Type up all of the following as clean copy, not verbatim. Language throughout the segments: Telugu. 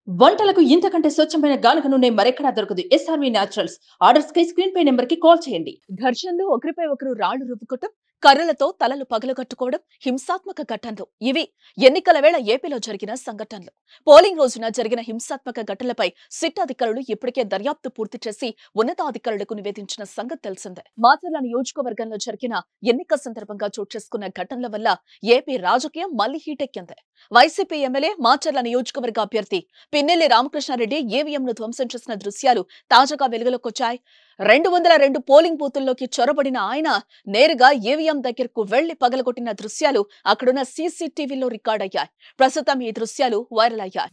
వంటలకు ఇంతకంటే స్వచ్ఛమైన గానుగ నూనె మరెక్కడా దొరకదు. SRV naturals. ఆర్డర్స్ కై స్క్రీన్ పై నెంబర్ కి కాల్ చేయండి. ఘర్షణలు, ఒకరిపై ఒకరు రాళ్లు రువ్వుకోవడం, కర్రలతో తలలు పగలగొట్టుకోవడం హింసాత్మక ఘటనలు. ఇవి ఎన్నికల వేళ ఏపీలో జరిగిన సంఘటనలు. పోలింగ్ రోజున జరిగిన హింసాత్మక ఘటనలపై సిట్ అధికారులు ఇప్పటికే దర్యాప్తు పూర్తి చేసి ఉన్నతాధికారులకు నివేదించిన సంగతి తెలిసిందే. మాచర్ల నియోజకవర్గంలో జరిగిన ఎన్నిక సందర్భంగా చోటు చేసుకున్న ఘటనల వల్ల ఏపీ రాజకీయం మళ్లీ హీటెక్కింది. వైసీపీ ఎమ్మెల్యే మాచర్ల నియోజకవర్గ అభ్యర్థి పిన్నెల్లి రామకృష్ణారెడ్డి ఈవీఎంను ధ్వంసం చేసిన దృశ్యాలు తాజాగా వెలుగులోకొచ్చాయి. 202 పోలింగ్ బూతుల్లోకి చొరబడిన ఆయన నేరుగా ఈవీఎం దగ్గరకు వెళ్లి పగలగొట్టిన దృశ్యాలు అక్కడున్న సీసీటీవీలో రికార్డయ్యాయి. ప్రస్తుతం ఈ దృశ్యాలు వైరల్ అయ్యాయి.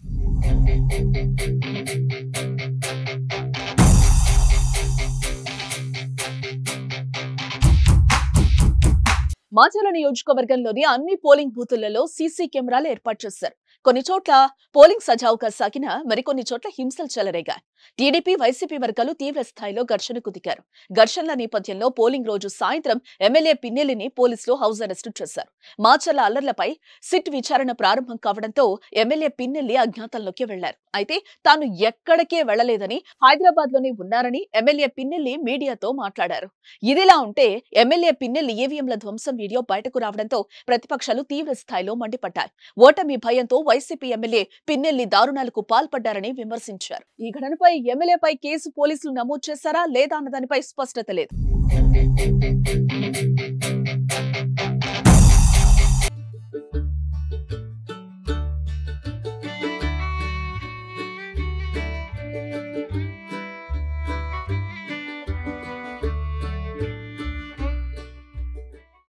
మాచర్ల నియోజకవర్గంలోని అన్ని పోలింగ్ బూతులలో సీసీ కెమెరాలు ఏర్పాటు చేశారు. కొన్ని చోట్ల పోలింగ్ సజావుగా సాగినా మరికొన్ని చోట్ల హింసలు చెలరేగాయి. టీడీపీ, వైసీపీ వర్గాలు తీవ్ర స్థాయిలో ఘర్షణకు దిగారు. ఘర్షణల నేపథ్యంలో పోలింగ్ రోజు సాయంత్రం ఎమ్మెల్యే పిన్నెల్లిని పోలీసులు హౌస్ అరెస్ట్ చేశారు. మాచర్ల అల్లర్లపై సిట్ విచారణ ప్రారంభం కావడంతో ఎమ్మెల్యే పిన్నెల్లి అజ్ఞాతంలోకి వెళ్లారు. అయితే తాను ఎక్కడికే వెళ్లలేదని, హైదరాబాద్ లోనే ఉన్నారని ఎమ్మెల్యే పిన్నెల్లి మీడియాతో మాట్లాడారు. ఇదిలా ఉంటే ఎమ్మెల్యే పిన్నెల్లి ఈవీఎంల ధ్వంసం వీడియో బయటకు రావడంతో ప్రతిపక్షాలు తీవ్ర స్థాయిలో మండిపడ్డాయి. ఓటమి భయంతో వైసీపీ ఎమ్మెల్యే పిన్నెల్లి దారుణాలకు పాల్పడ్డారని విమర్శించారు. ఈ ఘటనపై ఎమ్మెల్యేపై కేసు పోలీసులు నమోదు చేశారా లేదా అన్న దానిపై స్పష్టత లేదు.